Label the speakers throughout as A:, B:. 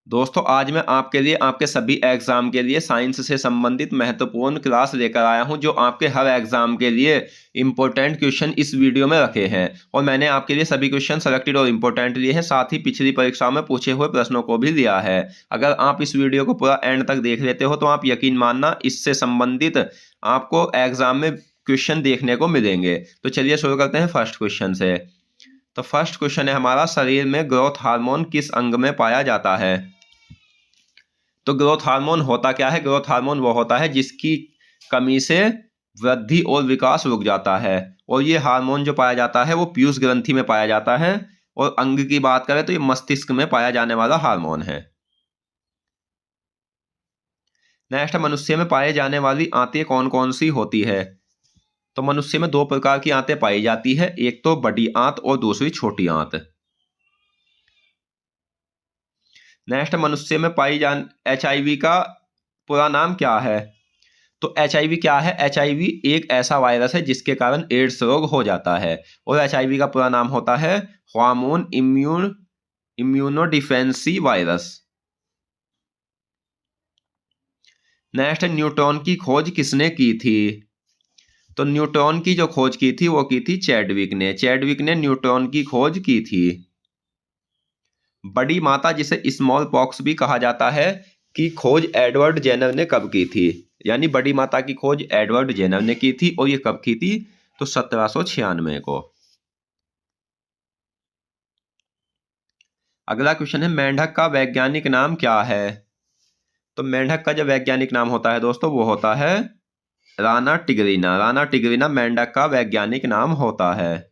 A: दोस्तों आज मैं आपके लिए आपके सभी एग्जाम के लिए साइंस से संबंधित महत्वपूर्ण क्लास लेकर आया हूं जो आपके हर एग्जाम के लिए इंपॉर्टेंट क्वेश्चन इस वीडियो में रखे हैं और मैंने आपके लिए सभी क्वेश्चन सेलेक्टेड और इंपॉर्टेंट लिए हैं। साथ ही पिछली परीक्षाओं में पूछे हुए प्रश्नों को भी लिया है। अगर आप इस वीडियो को पूरा एंड तक देख लेते हो तो आप यकीन मानना इससे संबंधित आपको एग्जाम में क्वेश्चन देखने को मिलेंगे। तो चलिए शुरू करते हैं फर्स्ट क्वेश्चन से। तो फर्स्ट क्वेश्चन है हमारा, शरीर में ग्रोथ हार्मोन किस अंग में पाया जाता है? तो ग्रोथ हार्मोन होता क्या है? ग्रोथ हार्मोन वो होता है जिसकी कमी से वृद्धि और विकास रुक जाता है, और ये हार्मोन जो पाया जाता है वो पीयूष ग्रंथि में पाया जाता है। और अंग की बात करें तो ये मस्तिष्क में पाया जाने वाला हार्मोन है। नेक्स्ट, मनुष्य में पाए जाने वाली आंतें कौन कौन सी होती है? तो मनुष्य में दो प्रकार की आंतें पाई जाती है, एक तो बड़ी आंत और दूसरी छोटी आंत। नेक्स्ट, मनुष्य में पाई जान HIV का पूरा नाम क्या है? तो HIV क्या है? HIV एक ऐसा वायरस है जिसके कारण एड्स रोग हो जाता है, और HIV का पूरा नाम होता है हार्मोन इम्यूनोडिफेंसी वायरस। नेक्स्ट, न्यूट्रॉन की खोज किसने की थी? तो न्यूट्रॉन की जो खोज की थी वो की थी चैडविक ने। चैडविक ने न्यूट्रॉन की खोज की थी। बड़ी माता जिसे स्मॉल पॉक्स भी कहा जाता है की खोज एडवर्ड जेनर ने कब की थी? यानी बड़ी माता की खोज एडवर्ड जेनर ने की थी, और ये कब की थी? तो 1796 को। अगला क्वेश्चन है, मेंढक का वैज्ञानिक नाम क्या है? तो मेंढक का जो वैज्ञानिक नाम होता है दोस्तों वो होता है राना टिगरिना। राना टिगरिना मेंढक का वैज्ञानिक नाम होता है।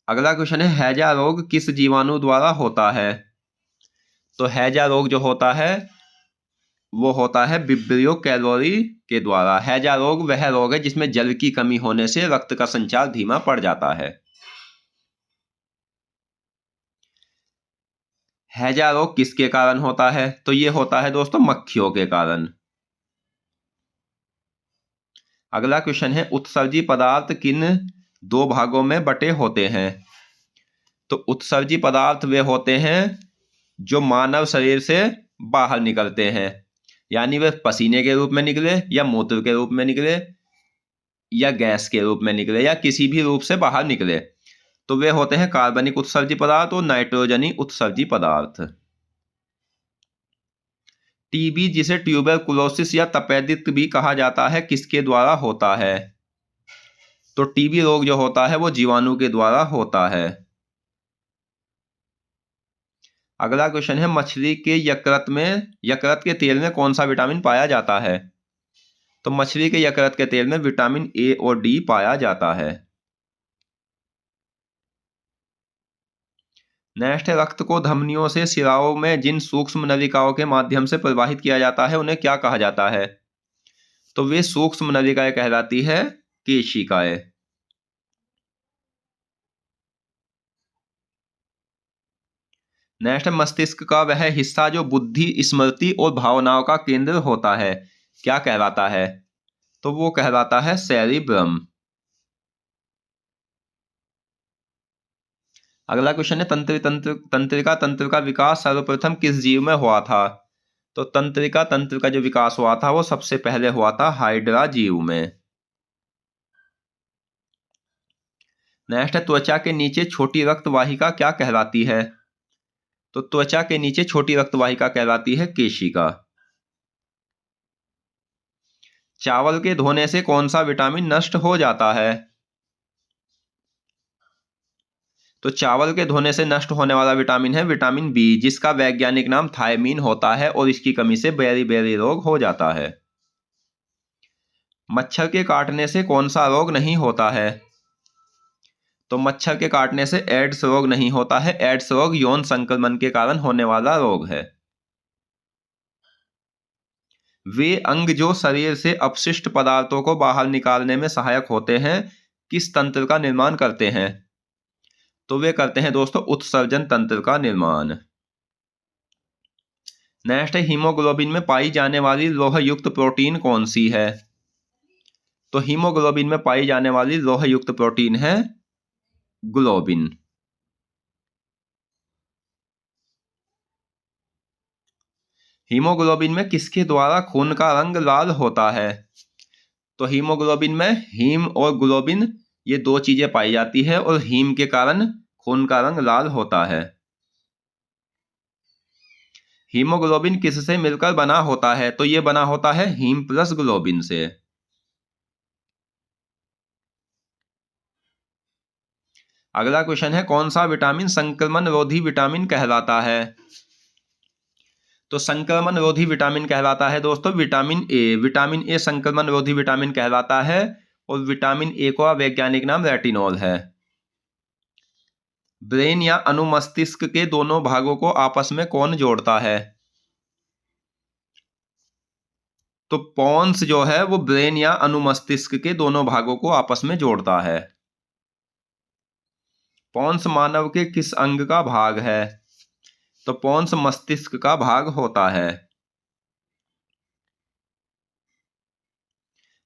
A: अगला क्वेश्चन है, हैजा रोग किस जीवाणु द्वारा होता है? तो हैजा रोग जो होता है वो होता है विब्रियो कैलोरी के द्वारा। हैजा रोग वह रोग है जिसमें जल की कमी होने से रक्त का संचार धीमा पड़ जाता है। हैजा रोग किसके कारण होता है? तो ये होता है दोस्तों मक्खियों के कारण। अगला क्वेश्चन है, उत्सर्जी पदार्थ किन दो भागों में बटे होते हैं? तो उत्सर्जी पदार्थ वे होते हैं जो मानव शरीर से बाहर निकलते हैं, यानी वे पसीने के रूप में निकले या मूत्र के रूप में निकले या गैस के रूप में निकले या किसी भी रूप से बाहर निकले, तो वे होते हैं कार्बनिक उत्सर्जी पदार्थ और नाइट्रोजनी उत्सर्जी पदार्थ। टीबी जिसे ट्यूबरकुलोसिस या तपेदिक भी कहा जाता है किसके द्वारा होता है? तो टीबी रोग जो होता है वो जीवाणु के द्वारा होता है। अगला क्वेश्चन है, मछली के यकृत के तेल में कौन सा विटामिन पाया जाता है? तो मछली के यकृत के तेल में विटामिन ए और डी पाया जाता है। नेक्स्ट है, रक्त को धमनियों से सिराओं में जिन सूक्ष्म नलिकाओं के माध्यम से प्रवाहित किया जाता है उन्हें क्या कहा जाता है? तो वे सूक्ष्म नलिकाएं कहलाती है केशिकाएं। नेक्स्ट है, मस्तिष्क का वह हिस्सा जो बुद्धि, स्मृति और भावनाओं का केंद्र होता है क्या कहलाता है? तो वो कहलाता है सेरिब्रम। अगला क्वेश्चन है, तंत्रिका तंत्र का विकास सर्वप्रथम किस जीव में हुआ था? तो तंत्रिका तंत्र का जो विकास हुआ था वो सबसे पहले हुआ था हाइड्रा जीव में। नेक्स्ट है, त्वचा के नीचे छोटी रक्त वाहिका क्या कहलाती है? तो त्वचा के नीचे छोटी रक्त वाहिका कहलाती है केशिका। चावल के धोने से कौन सा विटामिन नष्ट हो जाता है? तो चावल के धोने से नष्ट होने वाला विटामिन है विटामिन बी, जिसका वैज्ञानिक नाम थायमीन होता है, और इसकी कमी से बेरी रोग हो जाता है। मच्छर के काटने से कौन सा रोग नहीं होता है? तो मच्छर के काटने से एड्स रोग नहीं होता है। एड्स रोग यौन संक्रमण के कारण होने वाला रोग है। वे अंग जो शरीर से अपशिष्ट पदार्थों को बाहर निकालने में सहायक होते हैं किस तंत्र का निर्माण करते हैं? तो वे करते हैं दोस्तों उत्सर्जन तंत्र का निर्माण। नेक्स्ट है, हीमोग्लोबिन में पाई जाने वाली लोह युक्त प्रोटीन कौन सी है? तो हीमोग्लोबिन में पाई जाने वाली लोह युक्त प्रोटीन है ग्लोबिन। हीमोग्लोबिन में किसके द्वारा खून का रंग लाल होता है? तो हीमोग्लोबिन में हीम और ग्लोबिन ये दो चीजें पाई जाती है और हीम के कारण खून का रंग लाल होता है। हीमोग्लोबिन किससे मिलकर बना होता है? तो ये बना होता है हीम प्लस ग्लोबिन से। अगला क्वेश्चन है, कौन सा विटामिन संक्रमण रोधी विटामिन कहलाता है? तो संक्रमण रोधी विटामिन कहलाता है दोस्तों विटामिन ए। विटामिन ए संक्रमण रोधी विटामिन कहलाता है और विटामिन ए का वैज्ञानिक नाम रेटिनॉल है। ब्रेन या अनुमस्तिष्क के दोनों भागों को आपस में कौन जोड़ता है? तो पॉन्स जो है वो ब्रेन या अनुमस्तिष्क के दोनों भागों को आपस में जोड़ता है। पॉन्स मानव के किस अंग का भाग है? तो पॉन्स मस्तिष्क का भाग होता है।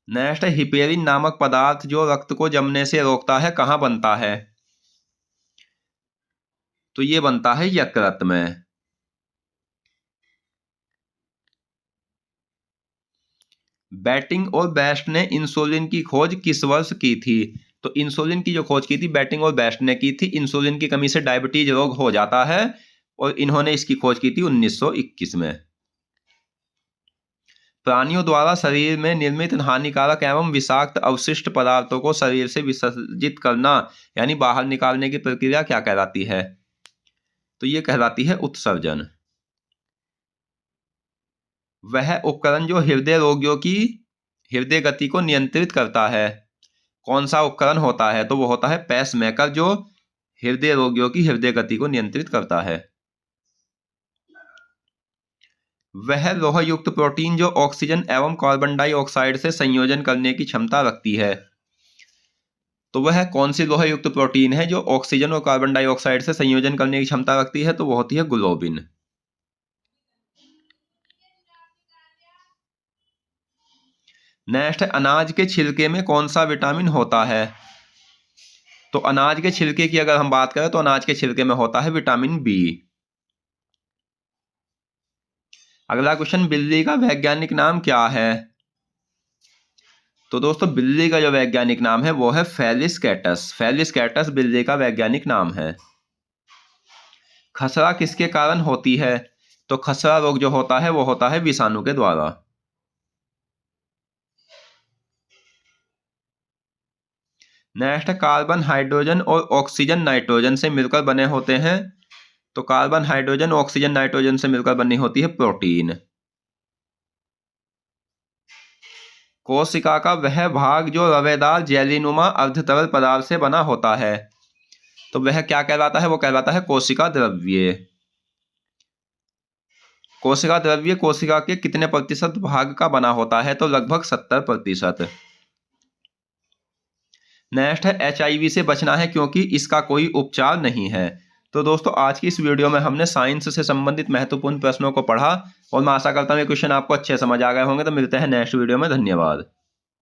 A: नेक्स्ट, हिपेरिन नामक पदार्थ जो रक्त को जमने से रोकता है कहाँ बनता है? तो ये बनता है यकृत में। बैटिंग और बेस्ट ने इंसुलिन की खोज किस वर्ष की थी? तो इंसुलिन की जो खोज की थी बैटिंग और बेस्ट ने की थी। इंसुलिन की कमी से डायबिटीज रोग हो जाता है और इन्होंने इसकी खोज की थी 1921 में। प्राणियों द्वारा शरीर में निर्मित हानिकारक एवं विषाक्त अवशिष्ट पदार्थों को शरीर से विसर्जित करना यानी बाहर निकालने की प्रक्रिया क्या कहलाती है? तो ये कहलाती है उत्सर्जन। वह उपकरण जो हृदय रोगियों की हृदय गति को नियंत्रित करता है कौन सा उपकरण होता है? तो वो होता है पेसमेकर जो हृदय रोगियों की हृदय गति को नियंत्रित करता है। वह लोह युक्त प्रोटीन जो ऑक्सीजन एवं कार्बन डाइऑक्साइड से संयोजन करने की क्षमता रखती है, तो वह कौन सी लोह युक्त प्रोटीन है जो ऑक्सीजन और कार्बन डाइऑक्साइड से संयोजन करने की क्षमता रखती है? तो वो होती है ग्लोबिन। नेक्स्ट, अनाज के छिलके में कौन सा विटामिन होता है? तो अनाज के छिलके की अगर हम बात करें तो अनाज के छिलके में होता है विटामिन बी। अगला क्वेश्चन, बिल्ली का वैज्ञानिक नाम क्या है? तो दोस्तों बिल्ली का जो वैज्ञानिक नाम है वो है फेलिस कैटस। फेलिस कैटस बिल्ली का वैज्ञानिक नाम है। खसरा किसके कारण होती है? तो खसरा रोग जो होता है वो होता है विषाणु के द्वारा। नेक्स्ट, कार्बन हाइड्रोजन और ऑक्सीजन नाइट्रोजन से मिलकर बने होते हैं। तो कार्बन हाइड्रोजन ऑक्सीजन नाइट्रोजन से मिलकर बनी होती है प्रोटीन। कोशिका का वह भाग जो रवेदार जेलीनुमा अर्धतरल पदार्थ से बना होता है, तो वह क्या कहलाता है? वो कहलाता है कोशिका द्रव्य। कोशिका द्रव्य कोशिका के कितने प्रतिशत भाग का बना होता है? तो लगभग 70%। नेक्स्ट है, HIV से बचना है क्योंकि इसका कोई उपचार नहीं है। तो दोस्तों आज की इस वीडियो में हमने साइंस से संबंधित महत्वपूर्ण प्रश्नों को पढ़ा और मैं आशा करता हूँ ये क्वेश्चन आपको अच्छे समझ आ गए होंगे। तो मिलते हैं नेक्स्ट वीडियो में। धन्यवाद।